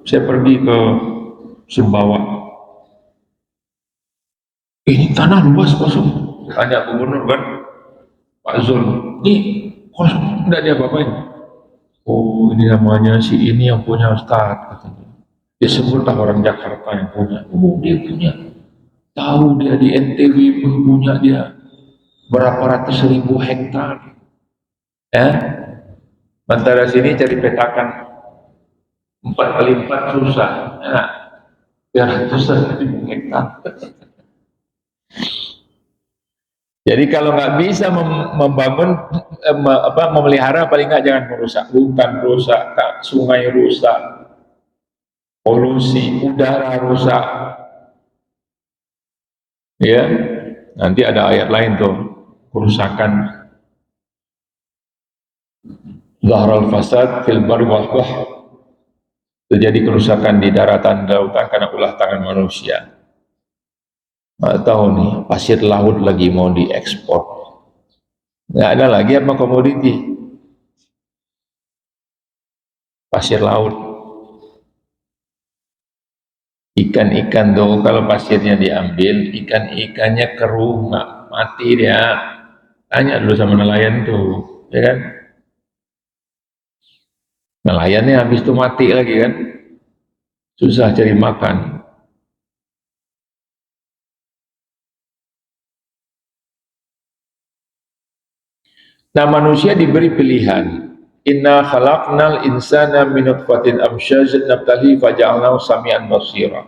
Saya pergi ke Sumbawa. Ini tanah luas kosong. Tanya gubernur kan, Pak Zul, ini kosong, enggak dia apa-apain. Oh, ini namanya si ini yang punya Ustaz, katanya. Dia sebutlah orang Jakarta yang punya. Oh, dia punya. Tahu dia di NTB pun punya dia berapa ratus ribu hektar. Ya, sementara sini cari petakan 4 kali 4 susah. Ya, 300 ribu hektar. Jadi kalau nggak bisa membangun, memelihara, paling nggak jangan merusak. Hutan rusak, sungai rusak, polusi, udara rusak. Ya, nanti ada ayat lain tuh, kerusakan. Zahral fasad fil barri wal bahr. Terjadi kerusakan di daratan dan lautan karena ulah tangan manusia. Nggak tahu nih, pasir laut lagi mau diekspor. Nggak ada lagi apa komoditi. Pasir laut. Ikan-ikan tuh kalau pasirnya diambil, ikan-ikannya keruh, mati dia. Tanya dulu sama nelayan tuh, ya kan? Nelayannya habis itu mati lagi kan? Susah cari makan. Nah, manusia diberi pilihan. Inna khalaqnal insana min nutfatin amsyajin nabtali faja'alnahu samian basira.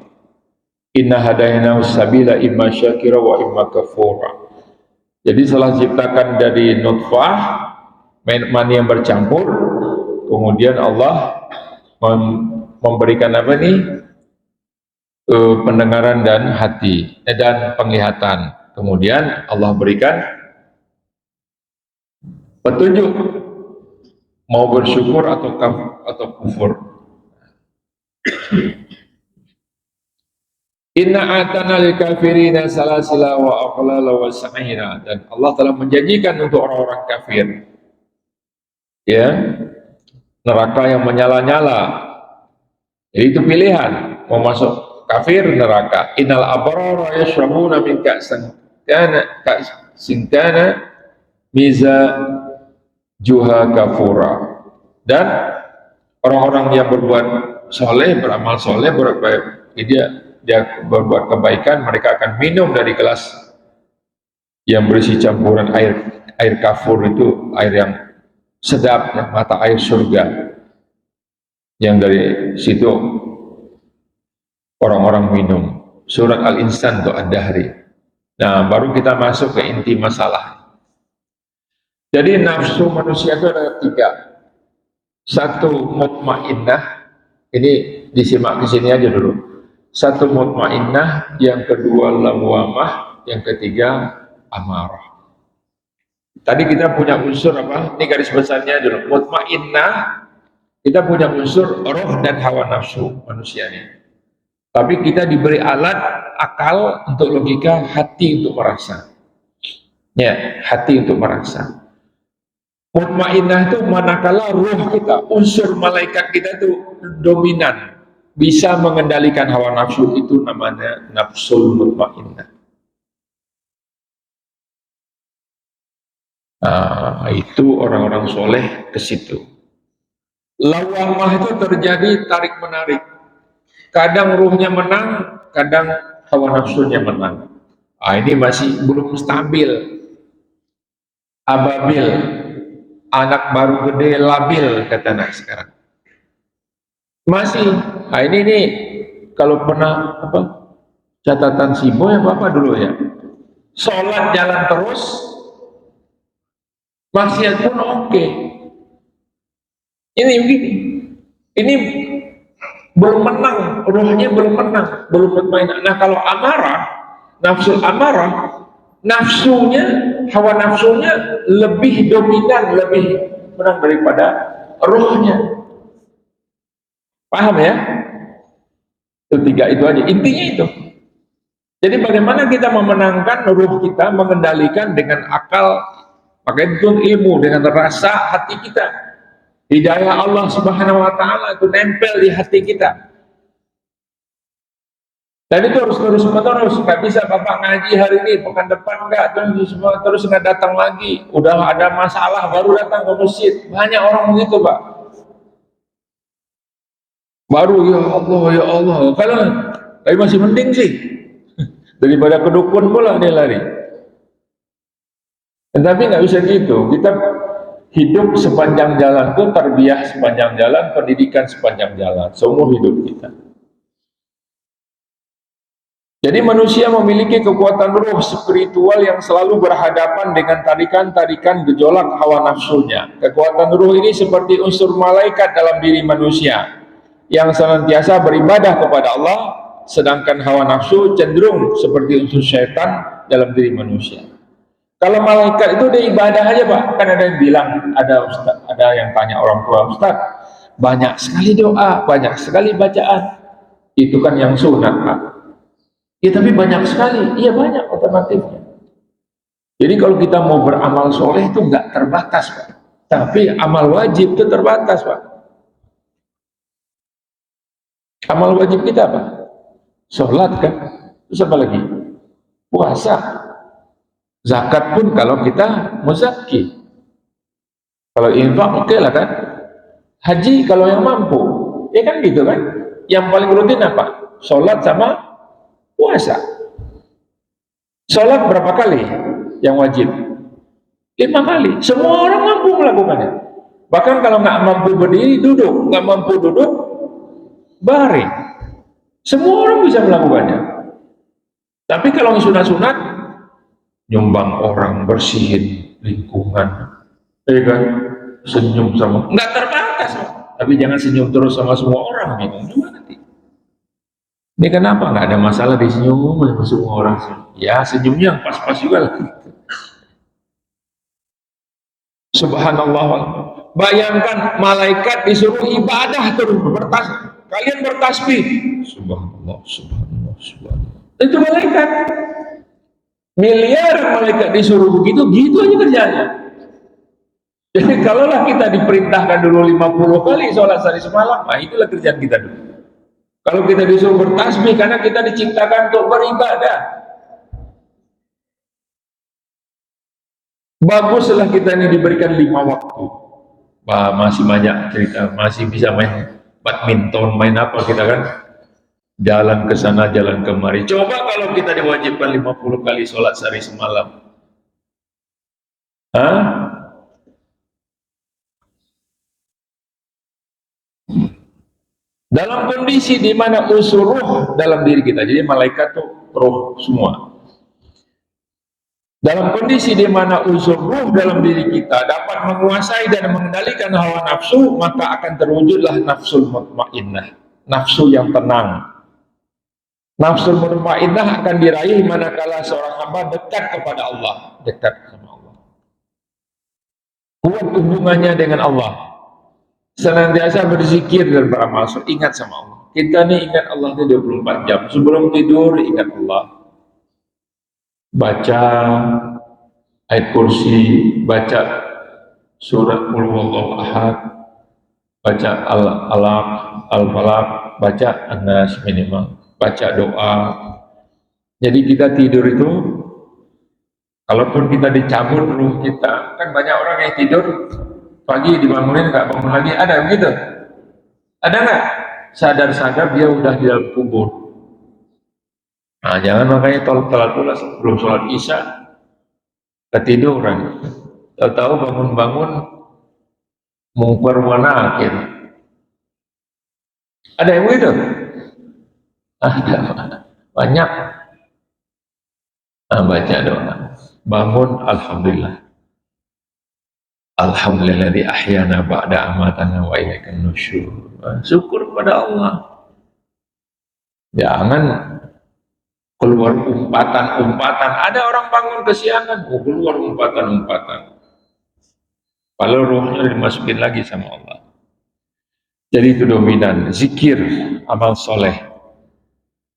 Inna hadainahu sabila imma syakira wa imma kafura. Jadi setelah ciptakan dari nutfah, mani yang bercampur, kemudian Allah memberikan apa nih? Pendengaran dan hati dan penglihatan. Kemudian Allah berikan petunjuk mau bersyukur atau kufur. Inna atana lil kafirina salasila wa aghlala wa sa'ira, dan Allah telah menjanjikan untuk orang-orang kafir ya neraka yang menyala-nyala. Jadi itu pilihan, mau masuk kafir neraka. Innal abrara yashrabuna min ka'sin kana miza juha kafura, dan orang-orang yang berbuat soleh, beramal soleh, dia berbuat kebaikan, mereka akan minum dari gelas yang berisi campuran air kafur, itu air yang sedap, mata air surga, yang dari situ orang-orang minum. Surat Al-Insan itu ad-dahri. Nah, baru kita masuk ke inti masalah. Jadi nafsu manusia itu ada 3. Satu mutmainnah, ini disimak ke sini aja dulu. Satu mutmainnah, yang kedua lawamah, yang ketiga amarah. Tadi kita punya unsur apa? Ini garis besarnya dulu. Mutmainnah, kita punya unsur roh dan hawa nafsu manusia ini. Tapi kita diberi alat akal untuk logika, hati untuk merasa. Ya, hati untuk merasa. Mutmainnah itu manakala ruh kita, unsur malaikat kita itu dominan, bisa mengendalikan hawa nafsu, itu namanya nafsul mutmainnah. Itu orang-orang soleh ke situ. Lawamah itu terjadi tarik menarik. Kadang ruhnya menang, kadang hawa nafsunya menang. Ini masih belum stabil. Ababil, anak baru gede labil kata anak sekarang. Masih. Ini nih kalau pernah apa catatan si Boy apa dulu ya. Sholat jalan terus, maksiat pun oke. Ini begini. Ini belum menang, rohnya belum menang, belum mutmainnah. Nah kalau amarah, nafsu amarah, nafsunya, hawa nafsunya lebih dominan, lebih menang daripada rohnya. Paham ya? Itu tiga itu aja, intinya itu. Jadi bagaimana kita memenangkan ruh kita, mengendalikan dengan akal, pakai itu ilmu, dengan rasa hati kita. Hidayah Allah Subhanahu wa Ta'ala itu nempel di hati kita. Dan itu harus terus-menerus. Nggak bisa Bapak ngaji hari ini, pekan depan enggak, terus nggak datang lagi. Udah ada masalah baru datang ke masjid. Banyak orang begitu, Pak. Baru ya Allah. Kalau tapi masih mending sih daripada ke dukun pula dia lari. Tetapi nggak bisa gitu. Kita hidup sepanjang jalan itu, tarbiyah sepanjang jalan, pendidikan sepanjang jalan, seumur hidup kita. Jadi manusia memiliki kekuatan ruh spiritual yang selalu berhadapan dengan tarikan-tarikan gejolak hawa nafsunya. Kekuatan ruh ini seperti unsur malaikat dalam diri manusia yang senantiasa beribadah kepada Allah, sedangkan hawa nafsu cenderung seperti unsur syaitan dalam diri manusia. Kalau malaikat itu dia ibadah aja Pak, kan ada yang bilang, ada yang tanya orang tua, Ustaz, banyak sekali doa, banyak sekali bacaan, itu kan yang sunat Pak. Ya tapi banyak sekali, iya banyak alternatifnya. Jadi kalau kita mau beramal soleh itu nggak terbatas Pak, tapi amal wajib itu terbatas Pak. Amal wajib kita apa? Sholat kan, terus apa lagi? Puasa. Zakat pun kalau kita muzaki, kalau infak oke lah kan. Haji kalau yang mampu, ya kan gitu kan. Yang paling rutin apa? Sholat sama puasa. Sholat berapa kali yang wajib? 5 kali. Semua orang mampu melakukannya. Bahkan kalau nggak mampu berdiri, duduk. Nggak mampu duduk, baring. Semua orang bisa melakukannya. Tapi kalau yang sunat-sunat, nyumbang orang, bersihin lingkungan, ya kan, senyum sama, nggak terbatas, tapi jangan senyum terus sama semua orang, bingung juga nanti. Ini kenapa nggak ada masalah di senyum sama semua orang? Ya senyumnya yang pas-pas juga lah. Subhanallah. Bayangkan malaikat disuruh ibadah terus, kalian bertasbih. Subhanallah. Itu malaikat. Miliar malaikat disuruh begitu, gitu aja kerjanya. Jadi kalaulah kita diperintahkan dulu 50 kali sholat sehari semalam, itulah kerjaan kita dulu. Kalau kita disuruh bertasbih, karena kita diciptakan untuk beribadah. Baguslah kita ini diberikan 5 waktu. Masih banyak cerita, masih bisa main badminton, main apa kita kan. Jalan ke sana, jalan kemari. Coba kalau kita diwajibkan 50 kali sholat sehari semalam. Dalam kondisi di mana unsur ruh dalam diri kita. Jadi malaikat itu ruh semua. Dalam kondisi di mana unsur ruh dalam diri kita dapat menguasai dan mengendalikan hawa nafsu, maka akan terwujudlah nafsul mutmainnah, nafsu yang tenang. Nafsul mutmainnah akan diraih manakala seorang hamba dekat kepada Allah, dekat sama Allah. Kuat hubungannya dengan Allah. Senantiasa berzikir dan beramal, ingat sama Allah. Kita nih ingat Allah itu 24 jam. Sebelum tidur ingat Allah. Baca ayat kursi, baca surat Qul Huwallahu Ahad, baca Al-Alaq, Al-Falaq, baca An-Nas minimal, baca doa. Jadi kita tidur itu, kalaupun kita dicabut ruh kita, kan banyak orang yang tidur pagi dibangunin nggak bangun lagi, ada begitu? Ada nggak? Sadar-sadar dia udah di dalam kubur. Nah, jangan makanya telat belum sholat isya ketiduran, tahu-tahu bangun-bangun mungkar manakir. Ada yang begitu? Ada banyak. Nah, baca doa, bangun, alhamdulillah, alhamdulilladzi ahyana ba'da amatana wa ilaikan nusyur. Syukur pada Allah. Jangan keluar umpatan-umpatan. Ada orang bangun kesiangan, keluar umpatan-umpatan. Kalau rohnya dimasukin lagi sama Allah. Jadi itu dominan, zikir, amal soleh.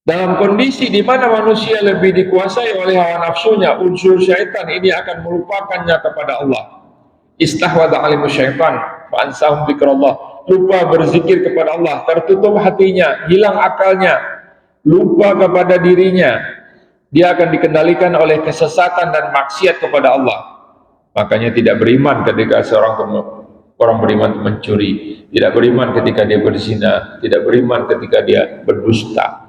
Dalam kondisi di mana manusia lebih dikuasai oleh hawa nafsunya, unsur syaitan ini akan melupakannya kepada Allah. Istahwadha alimu syaitan, fa'ansahum zikrullah. Lupa berzikir kepada Allah, tertutup hatinya, hilang akalnya, lupa kepada dirinya. Dia akan dikendalikan oleh kesesatan dan maksiat kepada Allah. Makanya tidak beriman ketika orang beriman mencuri, tidak beriman ketika dia berzina, tidak beriman ketika dia berdusta.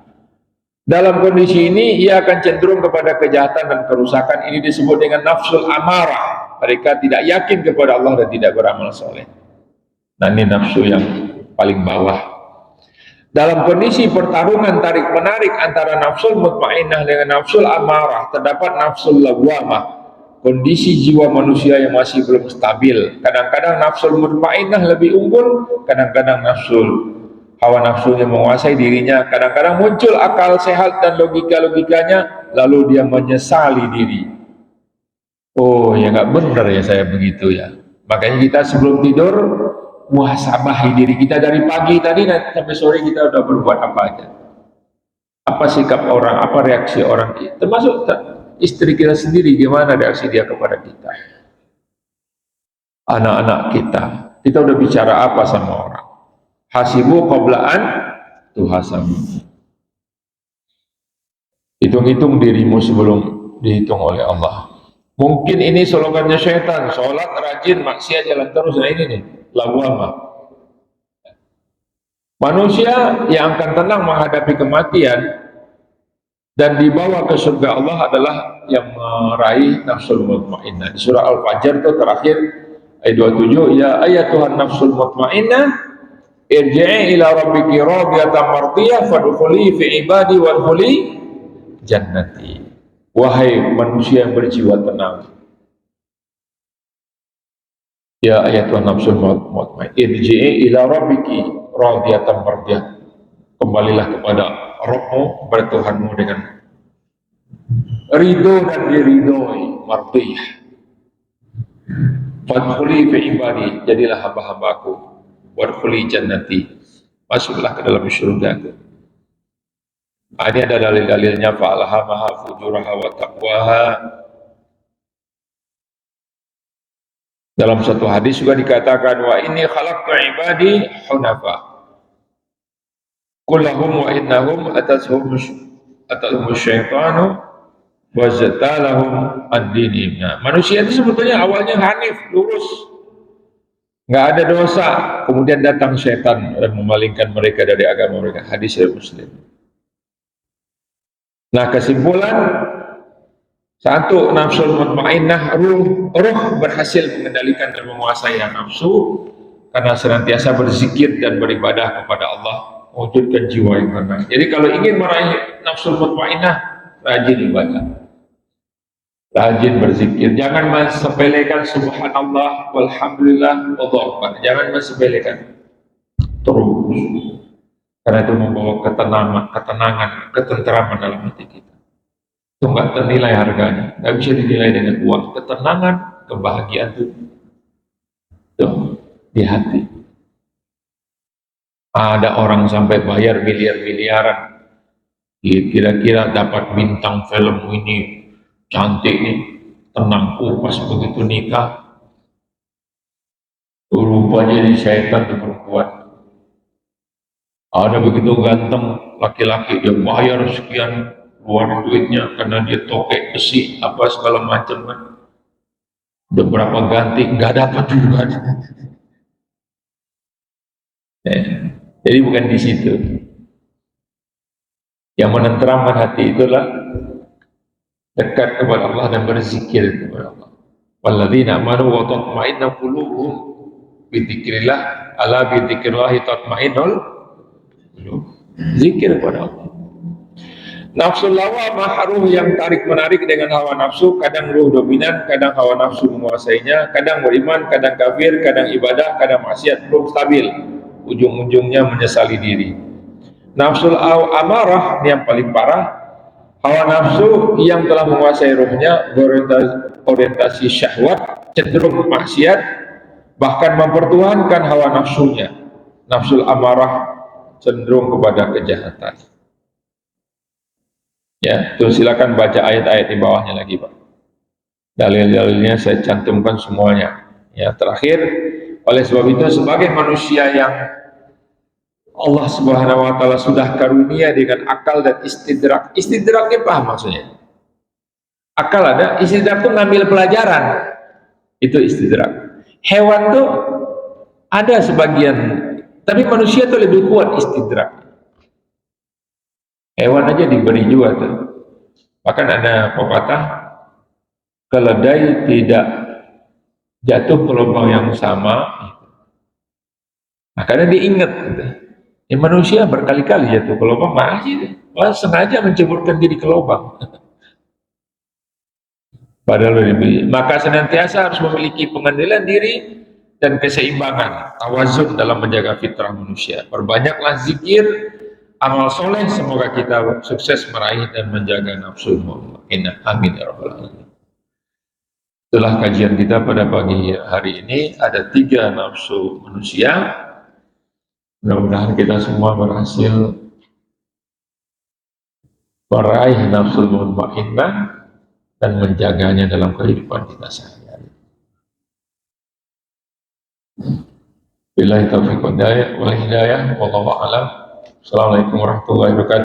Dalam kondisi ini ia akan cenderung kepada kejahatan dan kerusakan. Ini disebut dengan nafsul amarah. Mereka tidak yakin kepada Allah dan tidak beramal soleh. Nah, ini nafsu yang paling bawah. Dalam kondisi pertarungan tarik-menarik antara nafsul mutmainnah dengan nafsul amarah, terdapat nafsul lawwamah. Kondisi jiwa manusia yang masih belum stabil. Kadang-kadang nafsul mutmainnah lebih unggul, kadang-kadang hawa nafsunya menguasai dirinya. Kadang-kadang muncul akal sehat dan logika-logikanya, lalu dia menyesali diri. Oh, ya nggak benar ya saya begitu ya. Makanya kita sebelum tidur muhasabahi diri kita dari pagi tadi sampai sore kita udah berbuat apa aja. Apa sikap orang, apa reaksi orang, termasuk istri kita sendiri, gimana reaksi dia kepada kita. Anak-anak kita udah bicara apa sama orang. Hasibu qablaan tuhasabu. Hitung-hitung dirimu sebelum dihitung oleh Allah. Mungkin ini slogannya syaitan, sholat rajin, maksiat jalan terus. Nah ini nih, lawwamah. Manusia yang akan tenang menghadapi kematian dan dibawa ke surga Allah adalah yang meraih nafsul mutmainnah. Di surah Al-Fajr itu terakhir ayat 27, ya ayatuhan nafsul mutmainnah irji'i ila rabbiki radiyatan mardiyah fadkhuli fi ibadi wadkhuli jannati. Wahai manusia yang berjiwa tenang, ya ayatuhan nafsul mutmainnah irji'i ila rabbiki radiyatan mardiyah. Kembalilah kepada Rabbmu, bertuhanmu dengan ridho dan diridhoi, mardiyah. Fadkhuli fi ibadi, jadilah hamba-hambaku. Wadkhuli jannati, masuklah ke dalam surgaku. Ini ada dalil-dalilnya, fa'alhamaha fujuraha wa taqwaha. Dalam satu hadis juga dikatakan, wa inni khalaqtu ibadi hunafa kullahum wa innahum atashum syaitanu wa zatalahum ad-dinihim. Nah, manusia itu sebetulnya awalnya hanif, lurus, nggak ada dosa, kemudian datang syaitan dan memalingkan mereka dari agama mereka. Hadis dari Muslim. Nah, kesimpulan, satu, nafsul mutmainnah, ruh berhasil mengendalikan dan menguasai nafsu karena senantiasa berzikir dan beribadah kepada Allah, mewujudkan jiwa yang tenang. Jadi kalau ingin meraih nafsul mutmainnah, rajin ibadah. Rajin berzikir, jangan mensepelekan subhanallah walhamdulillah wallahu akbar. Jangan mensepelekan terus, karena itu membawa ketenangan, ketenteraman dalam hati kita. Itu nggak ternilai harganya, nggak bisa dinilai dengan uang. Ketenangan, kebahagiaan itu di hati. Ada orang sampai bayar miliar-miliaran, kira-kira dapat bintang film ini cantik nih, tenang. Pas begitu nikah, rupanya jadi syaitan tuh perempuan. Ada begitu ganteng laki-laki, dia bayar sekian keluar duitnya karena dia tokek besi apa segala macam kan. Udah berapa ganti nggak dapat juga. Jadi bukan di situ. Yang menenteramkan hati itulah dekat kepada Allah dan berzikir kepada Allah. Walladzina amanu wa tatma'innu qulubuhum bi dzikrillah, ala bi dzikrillah tatma'innul qulub. Zikir kepada Allah. Nafsu lawamah, ruh yang tarik menarik dengan hawa nafsu, kadang ruh dominan, kadang hawa nafsu menguasainya, kadang beriman, kadang kafir, kadang ibadah, kadang maksiat, belum stabil. Ujung-ujungnya menyesali diri. Nafsul amarah yang paling parah, hawa nafsu yang telah menguasai ruhnya, berorientasi syahwat, cenderung maksiat, bahkan mempertuhankan hawa nafsunya. Nafsul amarah cenderung kepada kejahatan. Ya, terus silakan baca ayat-ayat di bawahnya lagi, Pak. Dalil-dalilnya saya cantumkan semuanya. Ya, terakhir, oleh sebab itu sebagai manusia yang Allah Subhanahu wa taala sudah karunia dengan akal dan istidrak. Istidraknya paham maksudnya? Akal ada, istidrak itu ngambil pelajaran. Itu istidrak. Hewan tuh ada sebagian, tapi manusia tuh lebih kuat istidrak. Hewan aja diberi juga tuh. Bahkan ada pepatah, keledai tidak jatuh ke lubang yang sama. Nah, karena dia ingat gitu. Manusia berkali-kali jatuh ke lubang, masih sengaja menceburkan diri ke lubang. Padahal lebih. Maka senantiasa harus memiliki pengendalian diri dan keseimbangan, tawazun dalam menjaga fitrah manusia. Perbanyaklah zikir, amal soleh, semoga kita sukses meraih dan menjaga nafsu mutmainnah. Amin ya rabbal alamin. Itulah kajian kita pada pagi hari ini. Ada 3 nafsu manusia. Mudah-mudahan kita semua berhasil meraih nafsu mutmainnah dan menjaganya dalam kehidupan kita sehari-hari. Billahi taufiq wal hidayah, wallahu a'lam. Assalamualaikum warahmatullahi wabarakatuh.